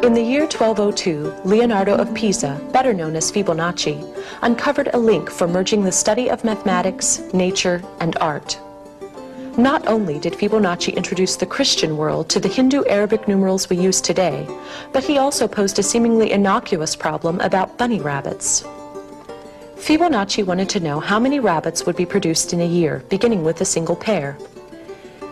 In the year 1202, Leonardo of Pisa, better known as Fibonacci, uncovered a link for merging the study of mathematics, nature, and art. Not only did Fibonacci introduce the Christian world to the Hindu Arabic numerals we use today, but he also posed a seemingly innocuous problem about bunny rabbits. Fibonacci wanted to know how many rabbits would be produced in a year, beginning with a single pair.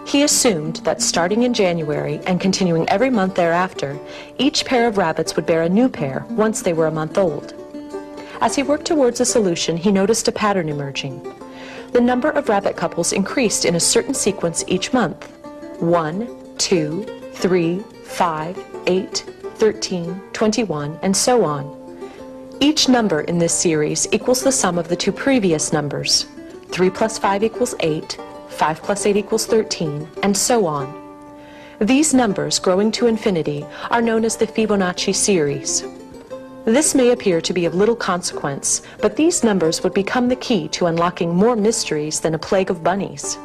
He assumed that starting in January and continuing every month thereafter, each pair of rabbits would bear a new pair once they were a month old. As he worked towards a solution, he noticed a pattern emerging. The number of rabbit couples increased in a certain sequence each month: 1, 2, 3, 5, 8, 13, 21, and so on. Each number in this series equals the sum of the two previous numbers. 3 plus 5 equals 8, 5 plus 8 equals 13, and so on. These numbers, growing to infinity, are known as the Fibonacci series. This may appear to be of little consequence, but these numbers would become the key to unlocking more mysteries than a plague of bunnies.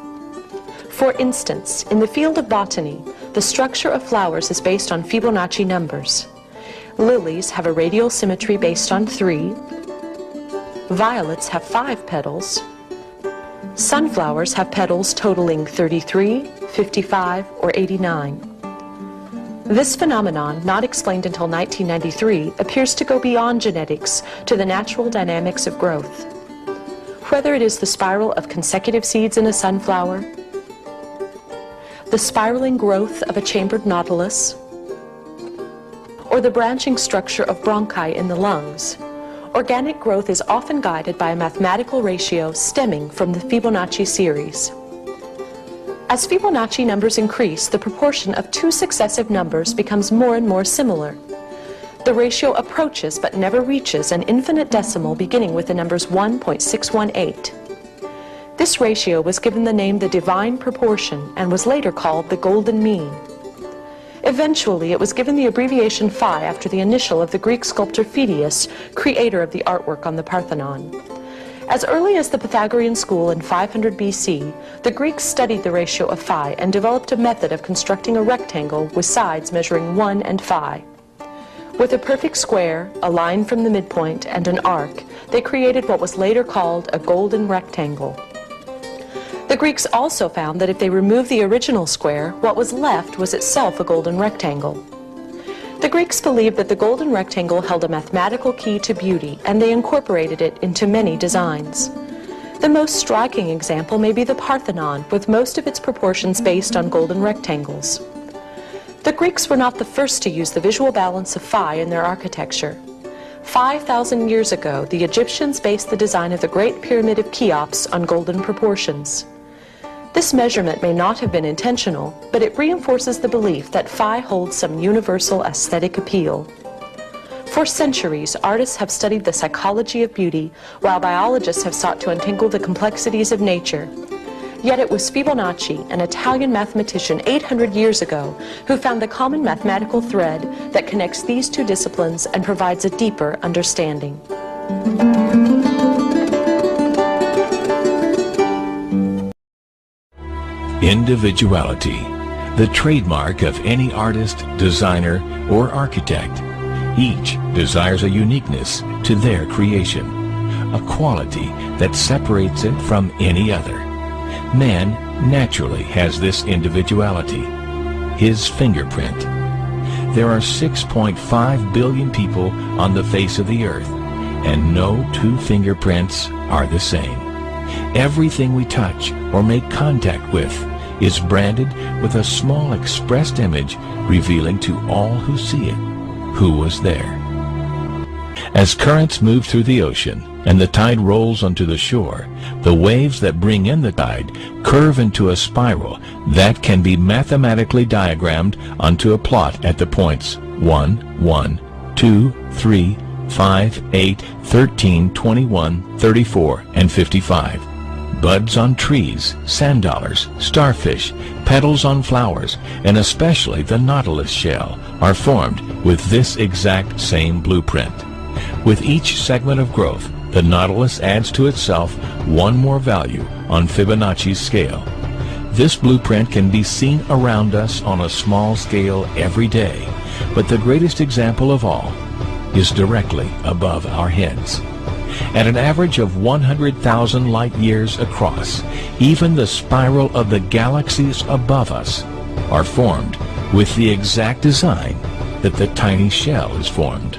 For instance, in the field of botany, the structure of flowers is based on Fibonacci numbers. Lilies have a radial symmetry based on 3. Violets have 5 petals. Sunflowers have petals totaling 33, 55, or 89. This phenomenon, not explained until 1993, appears to go beyond genetics to the natural dynamics of growth. Whether it is the spiral of consecutive seeds in a sunflower, the spiraling growth of a chambered nautilus, or the branching structure of bronchi in the lungs, organic growth is often guided by a mathematical ratio stemming from the Fibonacci series. As Fibonacci numbers increase, the proportion of two successive numbers becomes more and more similar. The ratio approaches but never reaches an infinite decimal beginning with the numbers 1.618. This ratio was given the name the divine proportion and was later called the golden mean. Eventually, it was given the abbreviation phi after the initial of the Greek sculptor Phidias, creator of the artwork on the Parthenon. As early as the Pythagorean school in 500 BC, the Greeks studied the ratio of phi and developed a method of constructing a rectangle with sides measuring 1 and phi. With a perfect square, a line from the midpoint, and an arc, they created what was later called a golden rectangle. The Greeks also found that if they removed the original square, what was left was itself a golden rectangle. The Greeks believed that the golden rectangle held a mathematical key to beauty, and they incorporated it into many designs. The most striking example may be the Parthenon, with most of its proportions based on golden rectangles. The Greeks were not the first to use the visual balance of phi in their architecture. 5,000 years ago, the Egyptians based the design of the Great Pyramid of Cheops on golden proportions. This measurement may not have been intentional, but it reinforces the belief that phi holds some universal aesthetic appeal. For centuries, artists have studied the psychology of beauty, while biologists have sought to untangle the complexities of nature. Yet it was Fibonacci, an Italian mathematician 800 years ago, who found the common mathematical thread that connects these two disciplines and provides a deeper understanding. Individuality, the trademark of any artist, designer, or architect. Each desires a uniqueness to their creation, a quality that separates it from any other. Man naturally has this individuality, his fingerprint. There are 6.5 billion people on the face of the earth, and no two fingerprints are the same. Everything we touch or make contact with is branded with a small expressed image revealing to all who see it who was there. As currents move through the ocean and the tide rolls onto the shore, the waves that bring in the tide curve into a spiral that can be mathematically diagrammed onto a plot at the points 1, 1, 2, 3, 5, 8, 13, 21, 34, and 55. Buds on trees, sand dollars, starfish, petals on flowers, and especially the nautilus shell are formed with this exact same blueprint. With each segment of growth, the nautilus adds to itself one more value on Fibonacci's scale. This blueprint can be seen around us on a small scale every day, but the greatest example of all is directly above our heads. At an average of 100,000 light years across, even the spiral of the galaxies above us are formed with the exact design that the tiny shell is formed.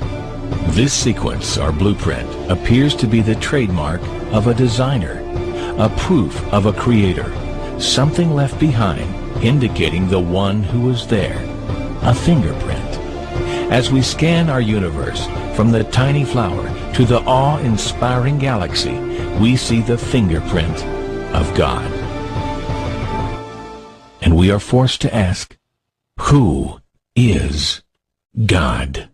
This sequence, or blueprint, appears to be the trademark of a designer, a proof of a creator, something left behind indicating the one who was there, a fingerprint. As we scan our universe from the tiny flower to the awe-inspiring galaxy, we see the fingerprint of God. And we are forced to ask, who is God?